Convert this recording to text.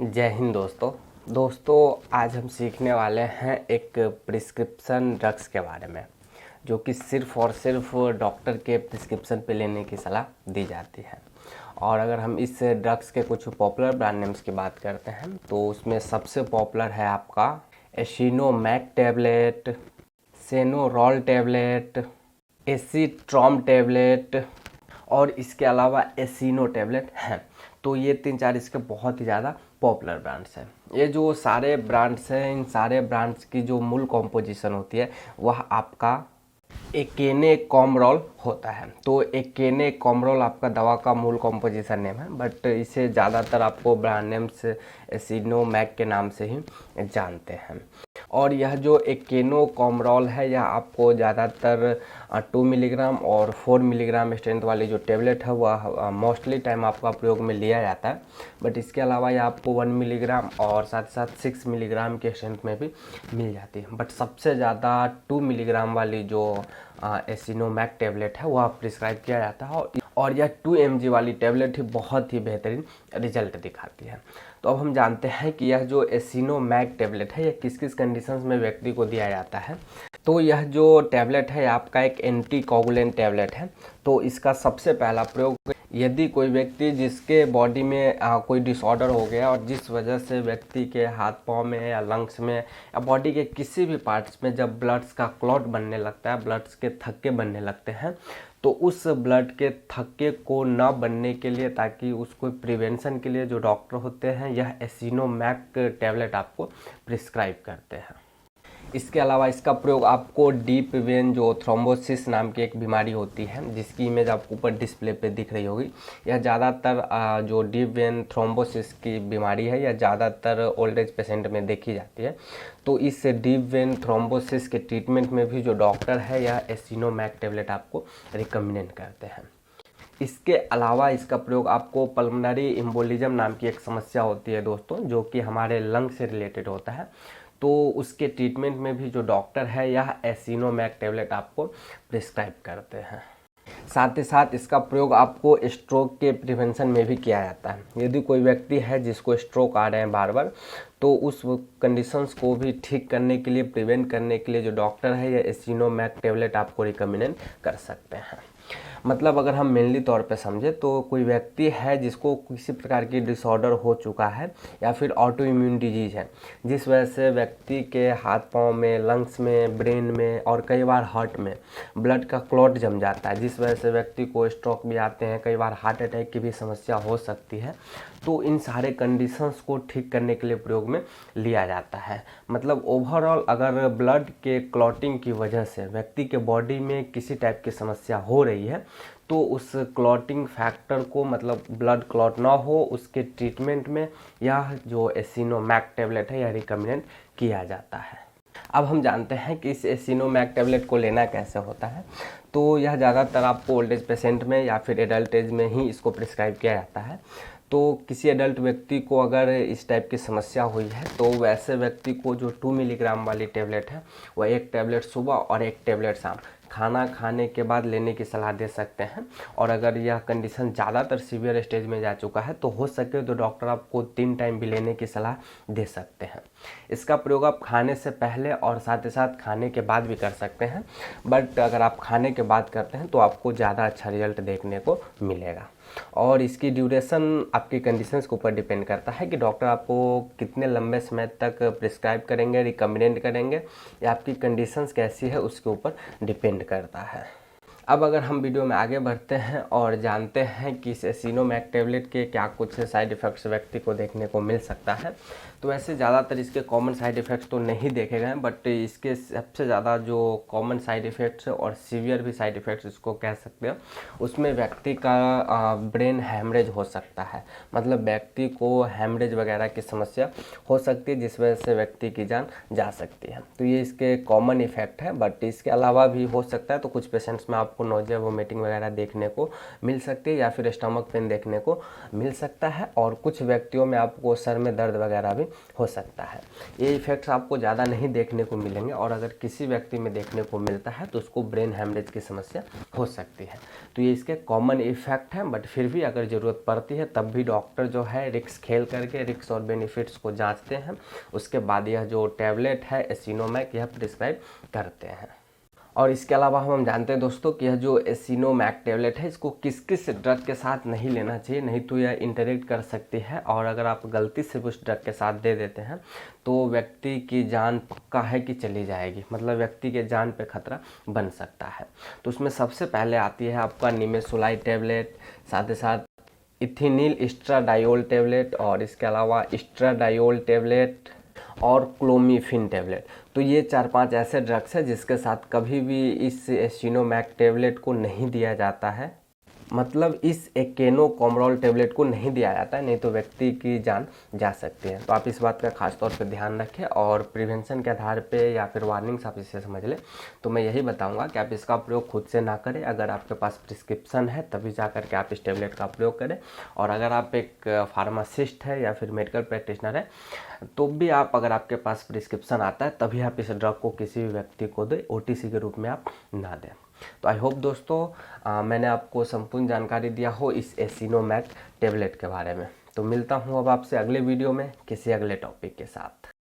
जय हिंद दोस्तों आज हम सीखने वाले हैं एक प्रिस्क्रिप्शन ड्रग्स के बारे में जो कि सिर्फ़ और सिर्फ डॉक्टर के प्रिस्क्रिप्शन पे लेने की सलाह दी जाती है। और अगर हम इस ड्रग्स के कुछ पॉपुलर ब्रांड नेम्स की बात करते हैं तो उसमें सबसे पॉपुलर है आपका एसिनोमैक टैबलेट, सेनोरॉल टैबलेट, एसीट्रॉम टैबलेट और इसके अलावा एसिनो टैबलेट हैं। तो ये 3-4 इसके बहुत ही ज़्यादा पॉपुलर ब्रांड्स हैं। ये जो सारे ब्रांड्स हैं, इन सारे ब्रांड्स की जो मूल कॉम्पोजिशन होती है वह आपका एकेनेकॉमरोल होता है। तो एकेनेकॉमरोल आपका दवा का मूल कॉम्पोजिशन नेम है, बट इसे ज़्यादातर आपको ब्रांड नेम्स एसिनोमैक के नाम से ही जानते हैं। और यह जो एकेनोकॉमरोल है यह आपको ज़्यादातर 2 मिलीग्राम और 4 मिलीग्राम स्ट्रेंथ वाली जो टेबलेट है वह मोस्टली टाइम आपका प्रयोग में लिया जाता है। बट इसके अलावा यह आपको 1 मिलीग्राम और साथ ही साथ 6 मिलीग्राम के स्ट्रेंथ में भी मिल जाती है। बट सबसे ज़्यादा 2 मिलीग्राम वाली जो एसिनोमैक टैबलेट है वह प्रिस्क्राइब किया जाता है और यह 2 mg वाली टैबलेट ही बहुत ही बेहतरीन रिजल्ट दिखाती है। तो अब हम जानते हैं कि यह जो एसिनोमैक टैबलेट है यह किस किस कंडीशंस में व्यक्ति को दिया जाता है। तो यह जो टैबलेट है आपका एक एंटीकोगुलेंट टैबलेट है। तो इसका सबसे पहला प्रयोग यदि कोई व्यक्ति जिसके बॉडी में कोई डिसऑर्डर हो गया और जिस वजह से व्यक्ति के हाथ पाँव में या लंग्स में या बॉडी के किसी भी पार्ट्स में जब ब्लड्स का क्लॉट बनने लगता है, ब्लड्स के थक्के बनने लगते हैं, तो उस ब्लड के थक्के को न बनने के लिए ताकि उसको प्रिवेंशन के लिए जो डॉक्टर होते हैं यह एसिनोमैक टैबलेट आपको प्रिस्क्राइब करते हैं। इसके अलावा इसका प्रयोग आपको डीप वेन जो थ्रोम्बोसिस नाम की एक बीमारी होती है जिसकी इमेज आपको ऊपर डिस्प्ले पे दिख रही होगी, यह ज़्यादातर जो डीप वेन थ्रोम्बोसिस की बीमारी है यह ज़्यादातर ओल्ड एज पेशेंट में देखी जाती है। तो इस डीप वेन थ्रोम्बोसिस के ट्रीटमेंट में भी जो डॉक्टर है यह एसिनोमैक टैबलेट आपको रिकमेंड करते हैं। इसके अलावा इसका प्रयोग आपको पल्मोनरी एम्बोलिज्म नाम की एक समस्या होती है दोस्तों, जो कि हमारे लंग से रिलेटेड होता है। तो उसके ट्रीटमेंट में भी जो डॉक्टर है यह एसिनोमैक टैबलेट आपको प्रिस्क्राइब करते हैं। साथ ही साथ इसका प्रयोग आपको स्ट्रोक के प्रिवेंशन में भी किया जाता है। यदि कोई व्यक्ति है जिसको स्ट्रोक आ रहे हैं बार बार, तो उस कंडीशंस को भी ठीक करने के लिए, प्रिवेंट करने के लिए जो डॉक्टर है यह एसिनोमैक टैबलेट आपको रिकमेंड कर सकते हैं। मतलब अगर हम मेनली तौर पे समझे तो कोई व्यक्ति है जिसको किसी प्रकार की डिसऑर्डर हो चुका है या फिर ऑटो इम्यून डिजीज है जिस वजह से व्यक्ति के हाथ पाँव में, लंग्स में, ब्रेन में और कई बार हार्ट में ब्लड का क्लॉट जम जाता है, जिस वजह से व्यक्ति को स्ट्रोक भी आते हैं, कई बार हार्ट अटैक की भी समस्या हो सकती है। तो इन सारे कंडीशंस को ठीक करने के लिए प्रयोग में लिया जाता है। मतलब ओवरऑल अगर ब्लड के क्लॉटिंग की वजह से व्यक्ति के बॉडी में किसी टाइप की समस्या हो रही है तो उस क्लॉटिंग फैक्टर को, मतलब ब्लड क्लॉट ना हो, उसके ट्रीटमेंट में यह जो एसिनोमैक टैबलेट है यह रिकमेंड किया जाता है। अब हम जानते हैं कि इस एसिनोमैक टैबलेट को लेना कैसे होता है। तो यह ज़्यादातर आपको ओल्ड एज पेशेंट में या फिर एडल्ट एज में ही इसको प्रिस्क्राइब किया जाता है। तो किसी एडल्ट व्यक्ति को अगर इस टाइप की समस्या हुई है तो वैसे व्यक्ति को जो 2 मिलीग्राम वाली टैबलेट है वह एक टैबलेट सुबह और एक टैबलेट शाम खाना खाने के बाद लेने की सलाह दे सकते हैं। और अगर यह कंडीशन ज़्यादातर सीवियर स्टेज में जा चुका है तो हो सके तो डॉक्टर आपको 3 टाइम भी लेने की सलाह दे सकते हैं। इसका प्रयोग आप खाने से पहले और साथ ही साथ खाने के बाद भी कर सकते हैं, बट अगर आप खाने के बाद करते हैं तो आपको ज़्यादा अच्छा रिजल्ट देखने को मिलेगा। और इसकी ड्यूरेशन आपकी कंडीशंस के ऊपर डिपेंड करता है कि डॉक्टर आपको कितने लंबे समय तक प्रिस्क्राइब करेंगे, रिकमेंड करेंगे, या आपकी कंडीशंस कैसी है उसके ऊपर डिपेंड करता है। अब अगर हम वीडियो में आगे बढ़ते हैं और जानते हैं कि इस एसिनोमैक टैबलेट के क्या कुछ साइड इफ़ेक्ट्स व्यक्ति को देखने को मिल सकता है, तो वैसे ज़्यादातर इसके कॉमन साइड इफ़ेक्ट्स तो नहीं देखे गए हैं, बट इसके सबसे ज़्यादा जो कॉमन साइड इफ़ेक्ट्स और सीवियर भी साइड इफ़ेक्ट्स इसको कह सकते हैं, उसमें व्यक्ति का ब्रेन हैमरेज हो सकता है। मतलब व्यक्ति को हैमरेज वगैरह की समस्या हो सकती है जिस वजह से व्यक्ति की जान जा सकती है। तो ये इसके कॉमन इफ़ेक्ट है, बट इसके अलावा भी हो सकता है। तो कुछ पेशेंट्स में आपको आपको नोजिया वोमिटिंग वगैरह देखने को मिल सकती है या फिर स्टमक पेन देखने को मिल सकता है, और कुछ व्यक्तियों में आपको सर में दर्द वगैरह भी हो सकता है। ये इफेक्ट्स आपको ज़्यादा नहीं देखने को मिलेंगे, और अगर किसी व्यक्ति में देखने को मिलता है तो उसको ब्रेन हेमरेज की समस्या हो सकती है। तो ये इसके कॉमन इफेक्ट हैं, बट फिर भी अगर ज़रूरत पड़ती है तब भी डॉक्टर जो है रिस्क खेल करके रिस्क और बेनिफिट्स को जांचते हैं, उसके बाद यह जो टैबलेट है एसिनोमैक यह प्रिस्क्राइब करते हैं। और इसके अलावा हम जानते हैं दोस्तों कि यह जो एसिनोमैक टैबलेट है इसको किस किस ड्रग के साथ नहीं लेना चाहिए, नहीं तो यह इंटरेक्ट कर सकती है, और अगर आप गलती से उस ड्रग के साथ दे देते हैं तो व्यक्ति की जान पक्का है कि चली जाएगी, मतलब व्यक्ति के जान पे खतरा बन सकता है। तो उसमें सबसे पहले आती है आपका निमेसुलाइड टैबलेट, साथ ही साथ इथिनिल एस्ट्राडायोल टैबलेट, और इसके अलावा एस्ट्राडायोल टैबलेट और क्लोमिफिन टैबलेट। तो ये 4-5 ऐसे ड्रग्स हैं जिसके साथ कभी भी इस एसिनोमैक टैबलेट को नहीं दिया जाता है, मतलब इस एकेनोकोमरोल टैबलेट को नहीं दिया जाता है, नहीं तो व्यक्ति की जान जा सकती है। तो आप इस बात का खास तौर पे ध्यान रखें, और प्रिवेंशन के आधार पे या फिर वार्निंग्स आप इसे समझ लें। तो मैं यही बताऊंगा कि आप इसका प्रयोग खुद से ना करें, अगर आपके पास प्रिस्क्रिप्शन है तभी जा करके आप इस टैबलेट का प्रयोग करें, और अगर आप एक फार्मासिस्ट है या फिर मेडिकल प्रैक्टिशनर है तो भी आप, अगर आपके पास प्रिस्क्रिप्शन आता है तभी आप इस ड्रग को किसी भी व्यक्ति को दें, OTC के रूप में आप ना दें। तो आई होप दोस्तों मैंने आपको संपूर्ण जानकारी दिया हो इस एसिनोमैक टैबलेट के बारे में। तो मिलता हूँ अब आपसे अगले वीडियो में किसी अगले टॉपिक के साथ।